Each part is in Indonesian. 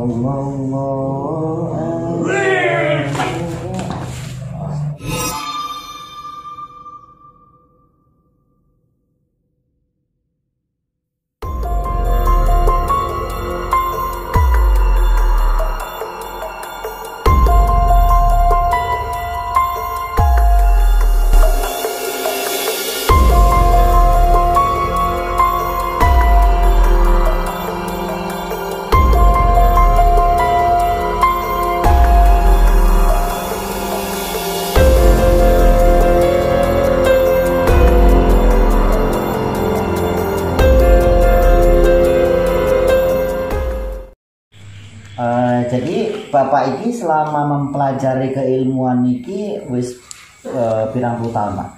Allahu Jadi Bapak iki selama mempelajari keilmuan niki wis pirang puluh tahun, Pak?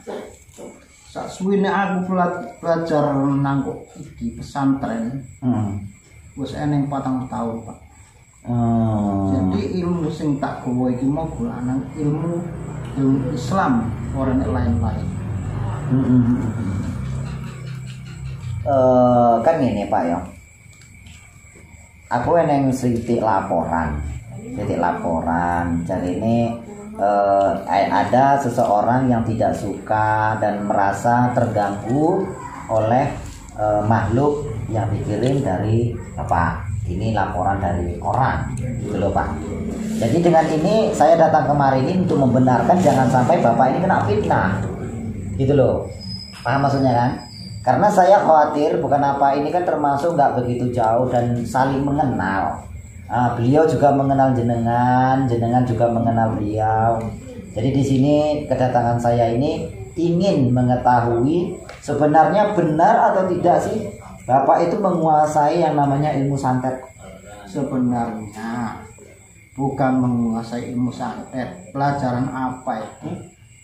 Saksuwene aku belajar nang di pesantren. Wis eneng 4 tahun, Pak. Jadi ilmu sing tak gawa iki mau golanan ilmu Islam, ora nek lain-lain. Kan ini Pak ya. Aku eneng sedikit laporan. Jadi ini ada seseorang yang tidak suka dan merasa terganggu oleh makhluk yang dikirim dari Bapak. Ini laporan dari orang, gitu loh Pak. Jadi dengan ini saya datang kemari ini untuk membenarkan jangan sampai Bapak ini kena fitnah, gitu loh. Paham maksudnya kan? Karena saya khawatir, bukan apa, ini kan termasuk nggak begitu jauh dan saling mengenal. Beliau juga mengenal jenengan juga mengenal beliau. Jadi di sini kedatangan saya ini ingin mengetahui sebenarnya benar atau tidak sih Bapak itu menguasai yang namanya ilmu santet. Sebenarnya bukan menguasai ilmu santet. Pelajaran apa itu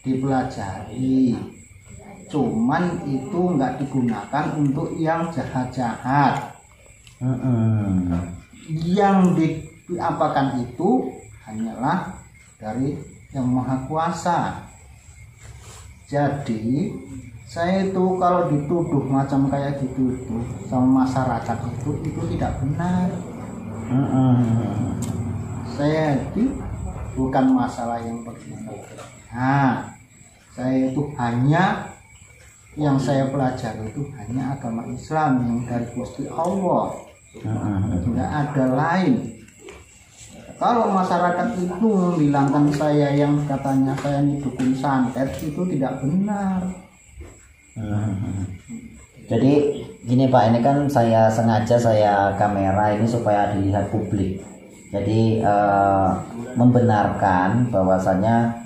dipelajari. Cuman itu nggak digunakan untuk yang jahat-jahat. Yang diapakan itu hanyalah dari yang maha kuasa. Jadi saya itu kalau dituduh macam kayak gitu itu sama masyarakat itu tidak benar. Saya itu bukan masalah yang begitu. Saya itu hanya yang saya pelajari itu hanya agama Islam yang dari Gusti Allah, tidak ada lain. Kalau masyarakat itu membilangkan saya yang katanya saya ini dukun santet itu tidak benar. Jadi gini Pak, ini kan saya sengaja saya kamera ini supaya dilihat publik. Jadi membenarkan bahwasanya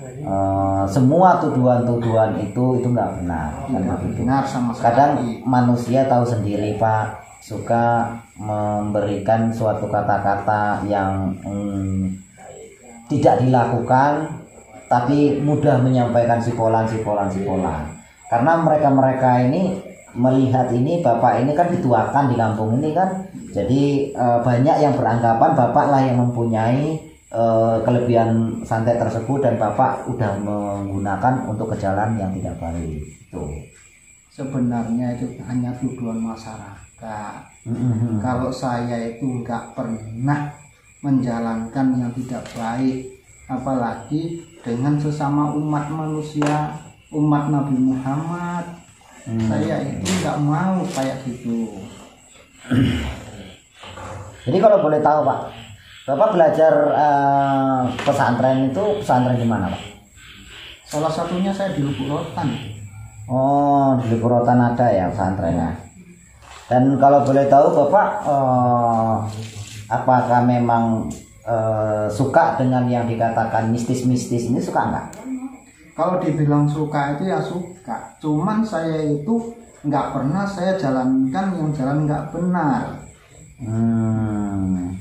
semua tuduhan-tuduhan itu nggak benar, kan begitu. Benar sama sekali. Kadang manusia tahu sendiri Pak, suka memberikan suatu kata-kata yang tidak dilakukan, tapi mudah menyampaikan sipolan. Karena mereka ini melihat ini Bapak ini kan dituakan di kampung ini kan, jadi banyak yang beranggapan Bapak lah yang mempunyai kelebihan santet tersebut dan Bapak udah menggunakan untuk ke jalan yang tidak baik itu. Sebenarnya itu hanya tuduhan masyarakat. Kalau saya itu nggak pernah menjalankan yang tidak baik, apalagi dengan sesama umat manusia, umat Nabi Muhammad. Saya itu nggak mau kayak gitu. Jadi kalau boleh tahu Pak, Bapak belajar pesantren itu pesantren di mana Pak? Salah satunya saya di Lubuk Rotan. Oh, di Lubuk Rotan ada ya pesantrennya. Dan kalau boleh tahu Bapak apakah memang suka dengan yang dikatakan mistis-mistis ini, suka nggak? Kalau dibilang suka itu ya suka. Cuman saya itu nggak pernah saya jalankan yang jalan nggak benar.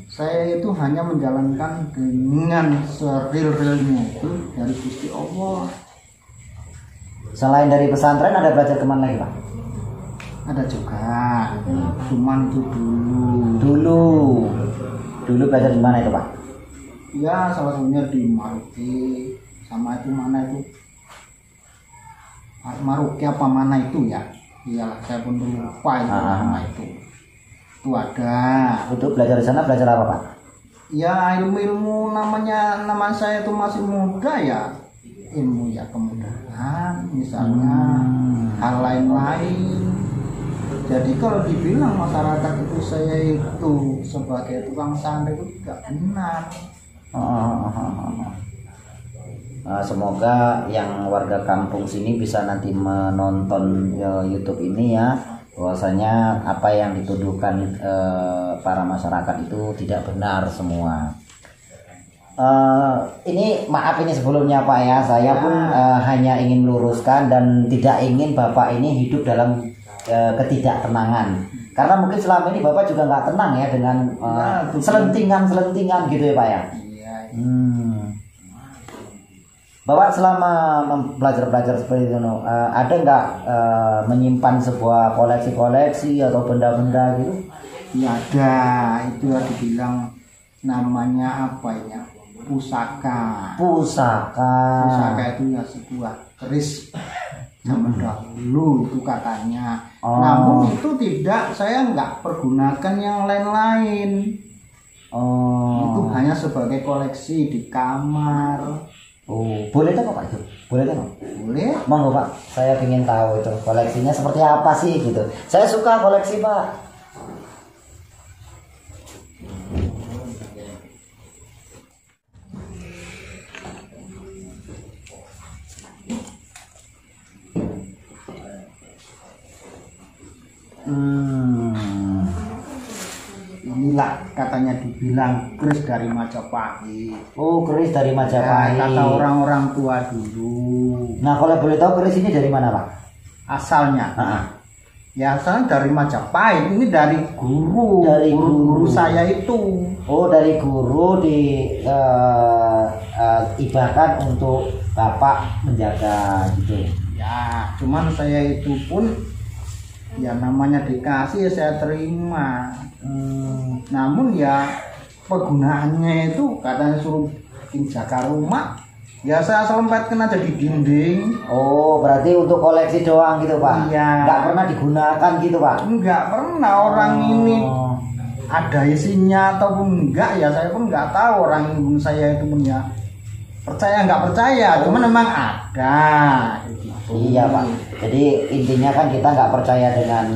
Saya itu hanya menjalankan dengan seril-rilnya itu dari Gusti Allah. Selain dari pesantren ada belajar kemana lagi Pak? Ada juga, cuman itu dulu belajar di mana itu Pak? Ya salah satunya di Maruki, sama itu mana itu Maruki apa mana itu ya? Iyalah saya pun lupa itu nama itu. Itu ada. Untuk belajar di sana belajar apa Pak? ya ilmu-ilmu nama saya itu masih muda ya, ilmu ya kemudahan misalnya hal lain-lain. Jadi kalau dibilang masyarakat itu saya itu sebagai tukang santet itu tidak benar. Semoga yang warga kampung sini bisa nanti menonton YouTube ini ya, bahwasanya apa yang dituduhkan para masyarakat itu tidak benar semua. Ini maaf ini sebelumnya Pak ya, saya pun hanya ingin meluruskan dan tidak ingin Bapak ini hidup dalam ketidaktenangan, karena mungkin selama ini Bapak juga nggak tenang ya dengan selentingan gitu ya Pak ya. Bapak selama belajar seperti itu, ada nggak menyimpan sebuah koleksi-koleksi atau benda-benda gitu? Ya ada, itu yang dibilang namanya apa ya? Pusaka. Pusaka itu ya sebuah keris zaman dahulu itu katanya. Namun itu tidak, saya nggak pergunakan yang lain-lain. Itu hanya sebagai koleksi di kamar. Boleh tahu Pak itu? Boleh tahu? Boleh. Monggo Pak, saya ingin tahu itu koleksinya seperti apa sih gitu. Saya suka koleksi Pak. Inilah katanya dibilang keris dari Majapahit. Keris dari Majapahit. Ya, kata orang-orang tua dulu. Nah, kalau boleh tahu keris ini dari mana Pak? Asalnya? Ya asalnya dari Majapahit. Ini dari guru. Dari guru saya itu. Dari guru ibahkan untuk Bapak menjaga gitu. Ya, cuman saya itu pun ya namanya dikasih ya saya terima. Namun ya penggunaannya itu katanya suruh bikin jaga rumah, ya saya selempetkan aja di dinding. Berarti untuk koleksi doang gitu Pak? Iya. Nggak pernah digunakan gitu Pak? Nggak pernah. Orang ini ada isinya ataupun enggak ya saya pun nggak tahu. Orang ibu saya itu punya percaya nggak percaya, cuman memang ada gitu. Iya Pak, jadi intinya kan kita nggak percaya dengan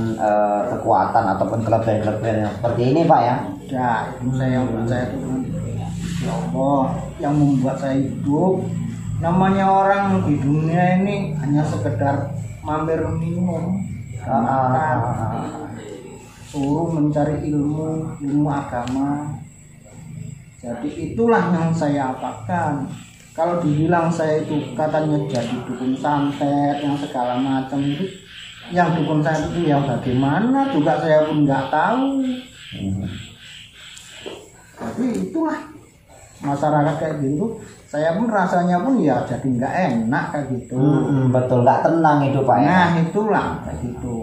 kekuatan ataupun kelebihan-kelebihan yang seperti ini Pak ya. Ya, itu saya yang percaya Tuhan ya Allah yang membuat saya hidup. Namanya orang di dunia ini hanya sekedar mampir minum, makan, suruh mencari ilmu agama. Jadi itulah yang saya apakan. Kalau dibilang saya itu katanya jadi dukun santet yang segala macam itu, yang dukun santet itu yang bagaimana juga saya pun nggak tahu. Tapi itulah masyarakat kayak gitu, saya pun rasanya pun ya jadi nggak enak kayak gitu. Betul, nggak tenang itu Pak ya. Nah itulah kayak gitu.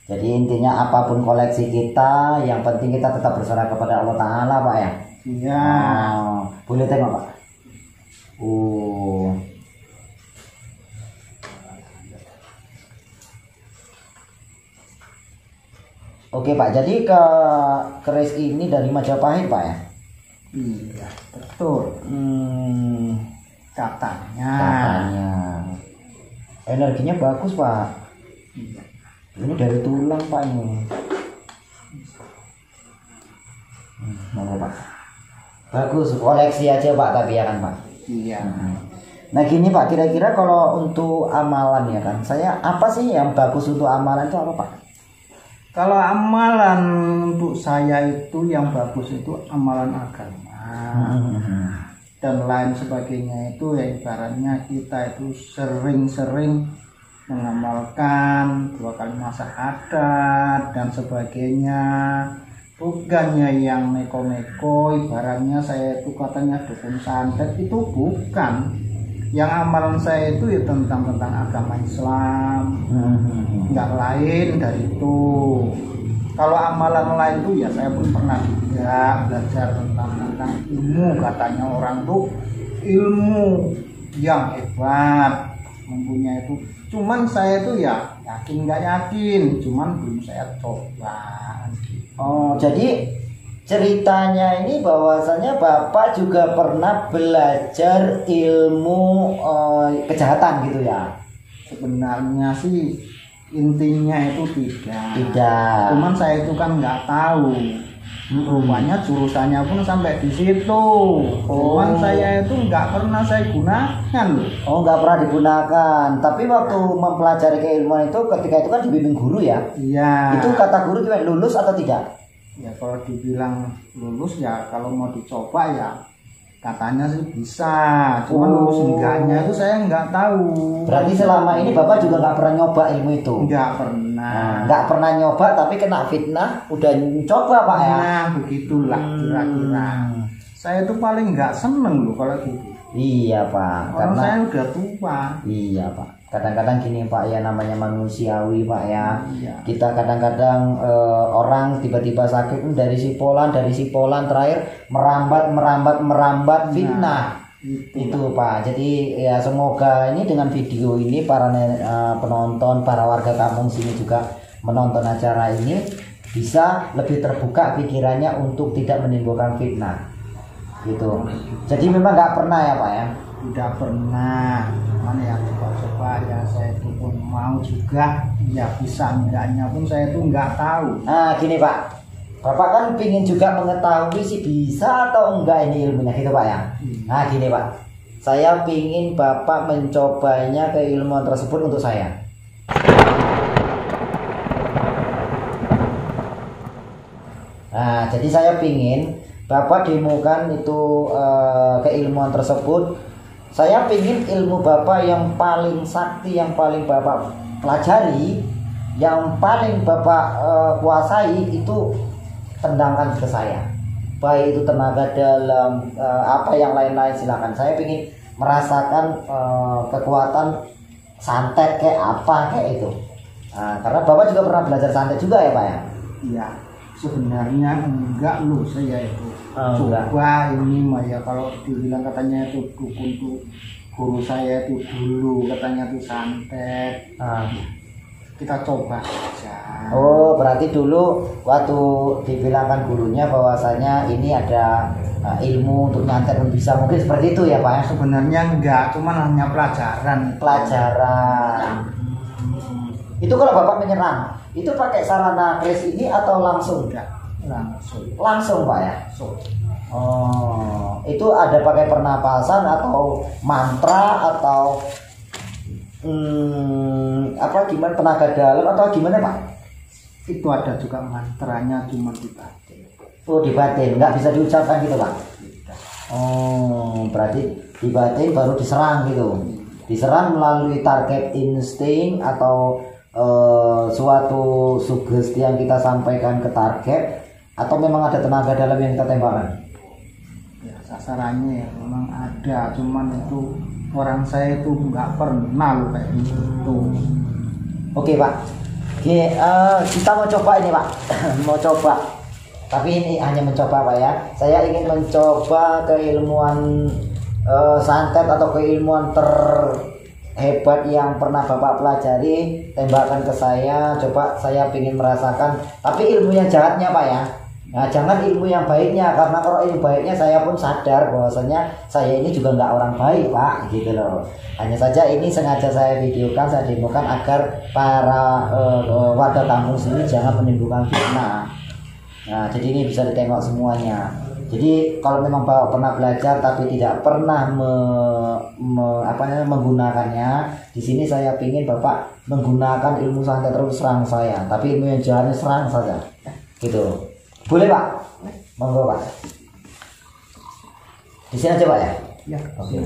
Jadi intinya apapun koleksi kita, yang penting kita tetap berserah kepada Allah Ta'ala Pak ya. Iya. Boleh tengok Pak. Oke Pak, jadi keris ini dari Majapahit Pak ya? Iya betul. Katanya. Energinya bagus Pak. Iya. Ini dari tulang Pak ini. Mana Pak? Bagus, koleksi aja Pak tapi ya kan Pak? Iya. Nah gini Pak, kira-kira kalau untuk amalan ya kan, apa sih yang bagus untuk amalan itu apa Pak? Kalau amalan untuk saya itu yang bagus itu amalan agama dan lain sebagainya, itu ya ibaratnya kita itu sering-sering mengamalkan 2 kalimat syahadat dan sebagainya. Bukannya yang neko-neko, ibaratnya saya itu katanya dukun santet, itu bukan. Yang amalan saya itu ya tentang agama Islam, nggak lain dari itu. Kalau amalan lain itu ya saya pun pernah juga belajar tentang ilmu, katanya orang tuh ilmu yang hebat mempunyai itu. Cuman saya itu ya yakin nggak yakin, cuman belum saya coba. Jadi ceritanya ini bahwasanya Bapak juga pernah belajar ilmu kejahatan gitu ya? Sebenarnya sih intinya itu tidak. Tidak. Cuman saya itu kan nggak tahu. Rupanya jurusannya pun sampai di situ. Cuman saya itu nggak pernah saya gunakan loh. Oh, nggak pernah digunakan. Tapi waktu mempelajari keilmuan itu, ketika itu kan dibimbing guru ya? Iya. Itu kata guru gimana? Lulus atau tidak? Ya kalau dibilang lulus ya, kalau mau dicoba ya katanya sih bisa. Cuman lulus enggaknya itu saya nggak tahu. Berarti selama ini Bapak juga nggak pernah nyoba ilmu itu? Nggak pernah. Nggak pernah nyoba, tapi kena fitnah udah coba Pak ya? Nah begitulah kira-kira. Saya tuh paling nggak seneng loh kalau gitu. Iya Pak. Orang Karena saya udah tua. iya Pak. Kadang-kadang gini Pak ya, namanya manusiawi Pak ya. Iya. Kita kadang-kadang orang tiba-tiba sakit dari sipolan terakhir merambat fitnah. Itu Pak. Jadi ya semoga ini dengan video ini para penonton, para warga kampung sini juga menonton acara ini bisa lebih terbuka pikirannya untuk tidak menimbulkan fitnah. Gitu. Jadi memang nggak pernah ya Pak ya? Tidak pernah. Mana yang coba-coba ya saya itu pun mau juga. Ya bisa enggaknya pun saya itu nggak tahu. Nah gini Pak, Bapak kan pingin juga mengetahui sih bisa atau enggak ini ilmunya gitu Pak ya. Nah gini Pak, saya pingin Bapak mencobanya keilmuan tersebut untuk saya. Nah jadi saya pingin Bapak demokan itu keilmuan tersebut. Saya pingin ilmu Bapak yang paling sakti, yang paling Bapak pelajari, yang paling Bapak kuasai itu tendangkan ke saya. Baik itu tenaga dalam, apa yang lain-lain silakan. Saya pingin merasakan kekuatan santet kayak apa kayak itu. Nah, karena Bapak juga pernah belajar santet juga ya Pak ya? Iya. Sebenarnya enggak loh saya itu. Enggak. Coba ini mah ya, kalau dibilang katanya itu dukun tuh guru saya itu dulu katanya itu santet. Kita coba saja. Oh berarti dulu waktu dibilangkan gurunya bahwasanya ini ada ilmu untuk nyantet bisa, mungkin seperti itu ya Pak ya? Sebenarnya enggak, cuman hanya pelajaran. Itu kalau Bapak menyerang itu pakai sarana kris ini atau langsung? Enggak, langsung Pak ya? Langsung. Oh, itu ada pakai pernapasan atau mantra atau apa gimana, tenaga dalam atau gimana Pak? Itu ada juga mantranya, cuma di batin. Oh di batin, nggak bisa diucapkan gitu Pak? Oh berarti di batin baru diserang gitu. Diserang melalui target insting atau suatu sugesti yang kita sampaikan ke target, atau memang ada tenaga dalam yang kita tembakkan? Ya sasarannya ya memang ada, cuman itu orang saya itu nggak pernah loh kayak gitu. Oke Pak, kita mau coba ini Pak. Mau coba, tapi ini hanya mencoba Pak ya. Saya ingin mencoba keilmuan santet atau keilmuan terhebat yang pernah Bapak pelajari, tembakan ke saya. Coba saya ingin merasakan, tapi ilmunya jahatnya Pak ya. Nah jangan ilmu yang baiknya, karena kalau ilmu baiknya saya pun sadar bahwasanya saya ini juga nggak orang baik Pak, gitu loh. Hanya saja ini sengaja saya videokan, saya demokan agar para warga kampung sini jangan menimbulkan fitnah. Nah jadi ini bisa ditengok semuanya. Jadi kalau memang Bapak pernah belajar tapi tidak pernah menggunakannya, di sini saya ingin Bapak menggunakan ilmu santet terus serang saya, tapi ilmu yang jahatnya serang saja, gitu. Boleh Pak? Monggo Pak. Di sini aja Pak ya? Ya, oke.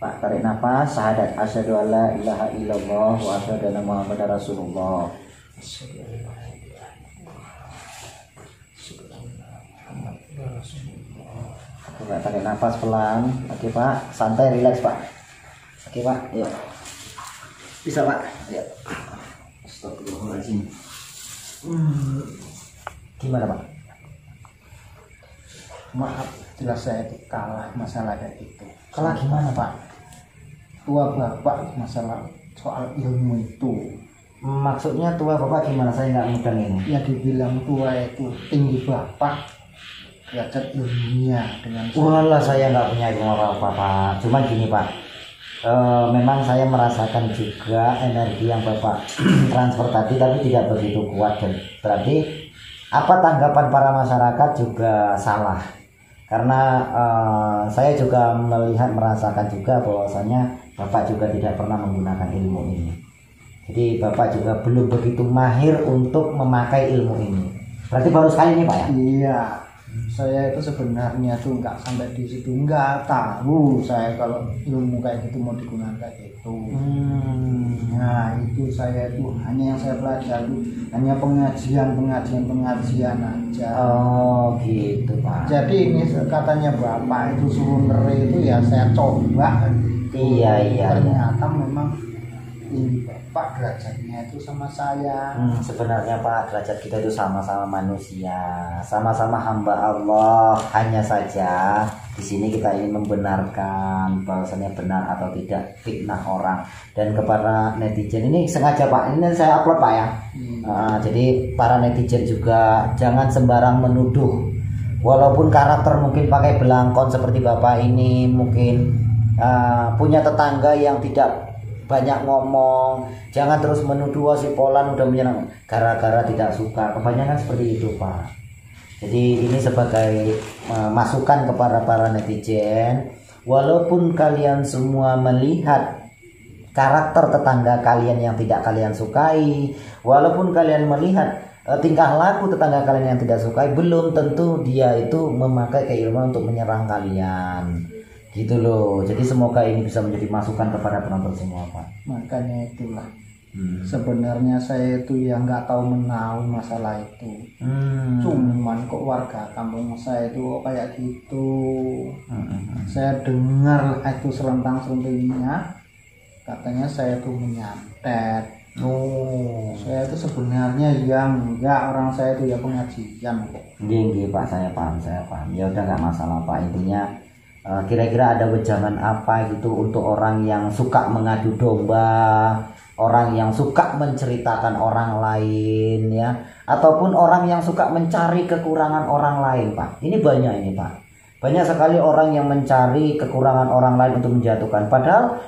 Pak, tarik nafas, syahadat asyhadu alla ilaha illallah wa asyhadu anna muhammadar rasulullah. Oke Pak, tarik nafas pelan. Oke Pak, santai, rileks Pak. Oke Pak, yuk. Bisa Pak, yuk. Astagfirullahaladzim. Gimana Pak? Maaf, jelas saya itu kalah masalah kayak gitu. Kalah gimana Pak? Tua bapak masalah soal ilmu itu. Maksudnya tua bapak gimana? Saya nggak mudeng ini. Ya dibilang tua itu tinggi bapak, derajat ilmunya dengan Walah, saya nggak punya ilmu apa-apa Pak. Cuman gini Pak, memang saya merasakan juga energi yang bapak transfer tadi, tapi tidak begitu kuat. Dan berarti apa tanggapan para masyarakat juga salah. Karena saya juga merasakan juga bahwasanya bapak juga tidak pernah menggunakan ilmu ini. Jadi bapak juga belum begitu mahir untuk memakai ilmu ini. Berarti baru sekali ini Pak ya? Iya, saya itu sebenarnya tuh nggak sampai di situ, nggak tahu saya kalau ilmu kayak gitu mau digunakan kayak gitu. Nah itu saya itu hanya yang saya pelajari hanya pengajian aja. Oh gitu Pak. Jadi ini katanya bapak itu suruh ngeri itu ya saya coba. Iya. Ternyata memang ini bapak derajatnya itu sama saya. Sebenarnya Pak, derajat kita itu sama-sama manusia, sama-sama hamba Allah. Hanya saja di sini kita ingin membenarkan bahwasannya benar atau tidak fitnah orang. Dan kepada netizen ini sengaja Pak, ini saya upload Pak ya. Jadi para netizen juga jangan sembarang menuduh. Walaupun karakter mungkin pakai belangkon seperti bapak ini, mungkin punya tetangga yang tidak banyak ngomong, jangan terus menuduh si Polan udah menyerang gara-gara tidak suka. Kebanyakan seperti itu Pak. Jadi ini sebagai masukan kepada para netizen, walaupun kalian semua melihat karakter tetangga kalian yang tidak kalian sukai, walaupun kalian melihat tingkah laku tetangga kalian yang tidak sukai, belum tentu dia itu memakai keilmuan untuk menyerang kalian. Gitu loh. Jadi semoga ini bisa menjadi masukan kepada penonton semua Pak. Makanya itulah sebenarnya saya itu yang nggak tahu menahu masalah itu. Cuman kok warga kampung saya itu kok kayak gitu. Saya dengar itu selentang-selentangnya katanya saya tuh menyantet. Saya itu sebenarnya yang enggak, orang saya itu ya pengajian kok. Gini Pak, saya paham. Ya udah nggak masalah Pak. Intinya kira-kira ada wejangan apa gitu untuk orang yang suka mengadu domba, orang yang suka menceritakan orang lain ya, ataupun orang yang suka mencari kekurangan orang lain Pak. Ini banyak ini Pak. Banyak sekali orang yang mencari kekurangan orang lain untuk menjatuhkan. Padahal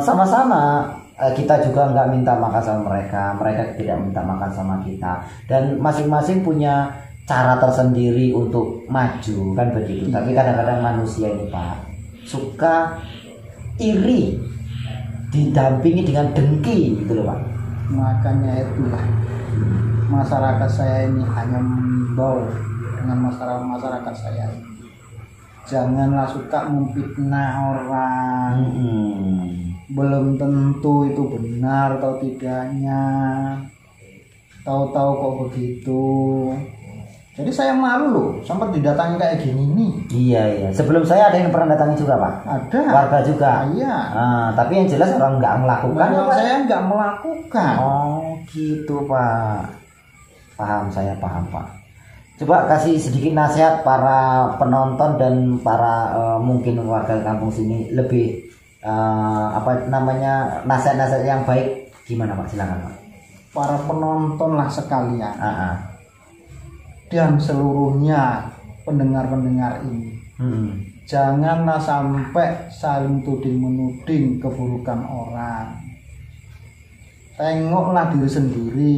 sama-sama kita juga nggak minta makan sama mereka, mereka tidak minta makan sama kita. Dan masing-masing punya cara tersendiri untuk maju kan begitu. Tapi kadang-kadang manusia ini Pak suka iri didampingi dengan dengki gitu loh Pak. Makanya itulah masyarakat saya ini hanya mengimbau dengan masyarakat saya ini, janganlah suka memfitnah orang. Belum tentu itu benar atau tidaknya, tahu-tahu kok begitu. Jadi saya malu loh, sempat didatangi kayak gini nih. Iya. Sebelum saya ada yang pernah datangi juga Pak. Ada. Warga juga. Iya. Tapi yang jelas orang nggak melakukan. Saya nggak melakukan. Oh gitu Pak. Saya paham Pak. Coba kasih sedikit nasihat para penonton dan para mungkin warga kampung sini lebih nasihat-nasihat yang baik gimana Pak? Silakan Pak. Para penonton lah sekalian. Dan seluruhnya pendengar-pendengar ini, janganlah sampai saling tuding menuding keburukan orang. Tengoklah diri sendiri,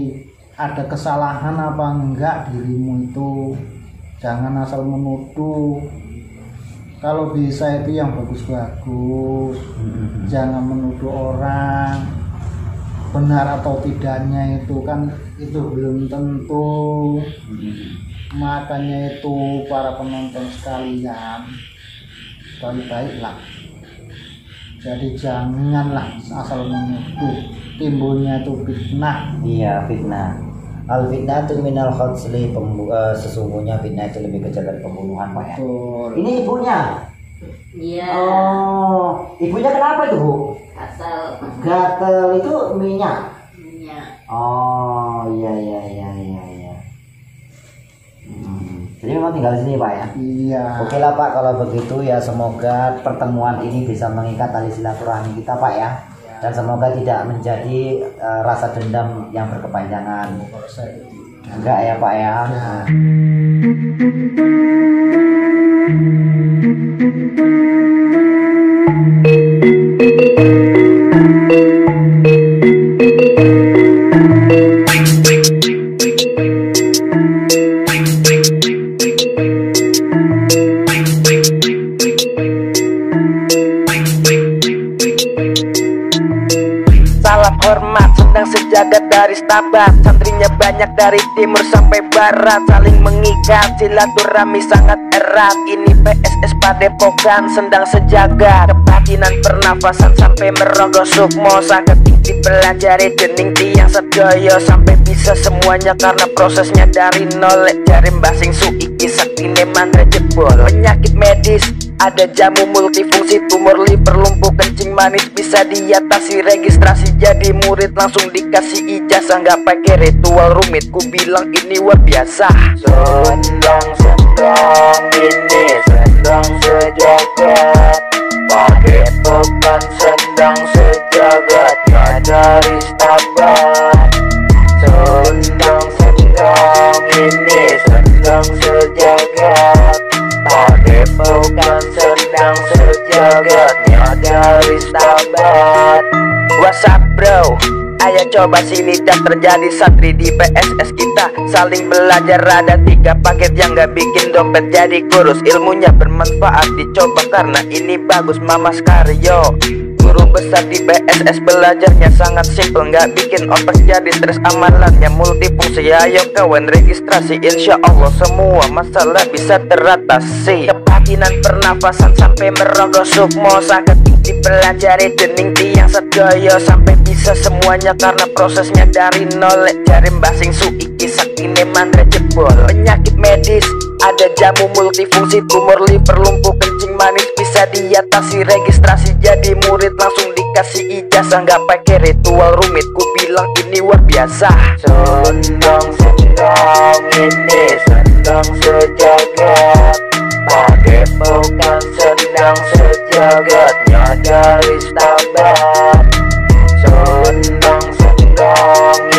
ada kesalahan apa enggak dirimu itu. Jangan asal menuduh. Kalau bisa itu yang bagus-bagus, jangan menuduh orang. Benar atau tidaknya itu kan itu belum tentu. Makanya itu para penonton sekalian, baik-baiklah Jadi janganlah asal menuduh, timbulnya itu fitnah. Iya, fitnah. Al fitnah itu minal khotsli, sesungguhnya fitnah itu lebih kecil dari pembunuhan, Pak ya. Betul. Ini ibunya. Iya. Oh, ibunya kenapa itu, Bu? Asal Gatel itu minyak. minyak. Oh, iya. Jadi memang tinggal di sini, Pak ya. Iya. Oke lah, Pak, kalau begitu ya semoga pertemuan ini bisa mengikat tali silaturahmi kita, Pak ya. Dan semoga tidak menjadi rasa dendam yang berkepanjangan. Kalau saya Enggak ya, Pak ya. Nah. Salam hormat sedang sejagat dari Stabat, santrinya banyak dari timur sampai barat, saling mengikat silaturahmi sangat erat. Ini PSS Padepokan Sendang Sejagat, kebatinan pernafasan sampai merogoh sukmo, sakit dipelajari dening tiang sedaya sampai bisa semuanya karena prosesnya dari nol. Jari mbasing suiki saktine mantra jebol, penyakit medis ada jamu multifungsi, tumor liver, lumpuh kencing manis bisa diatasi, registrasi jadi murid langsung dikasih ijazah, nggak pakai ritual rumit, ku bilang ini luar biasa. Sendang ini sendang sejagat, Padepokan Sendang Sejagatnya dari Stabat. Sendang ini sendang sejagat, Padepokan Sendang Sejagatnya dari Stabat. What's up bro? Ayo coba sini dan terjadi santri di PSS kita, saling belajar. Ada 3 paket yang gak bikin dompet jadi kurus, ilmunya bermanfaat dicoba karena ini bagus. Mamas Karyo, guru besar di PSS, belajarnya sangat simple, nggak bikin otak jadi stres, amalannya multifungsi. Ayo kawan registrasi, insya Allah semua masalah bisa teratasi. Kebatinan pernafasan sampai merogoh sukmo, sakit dipelajari dening tiang sedaya sampai bisa semuanya karena prosesnya dari nol. Jari mbasing suiki saktine mantra jebol, penyakit medis ada jamu multifungsi, tumor liver, lumpuh kencing manis bisa diatasi, registrasi jadi murid langsung dikasih ijazah, nggak pakai ritual rumit, ku bilang ini luar biasa. Sendang ini sendang sejagat, Padepokan Sendang Sejagatnya dari Stabat. Sendang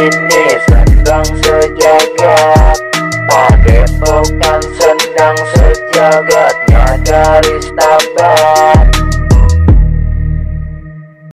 ini sendang sejagat, Padepokan Sendang Sejagatnya dari Stabat.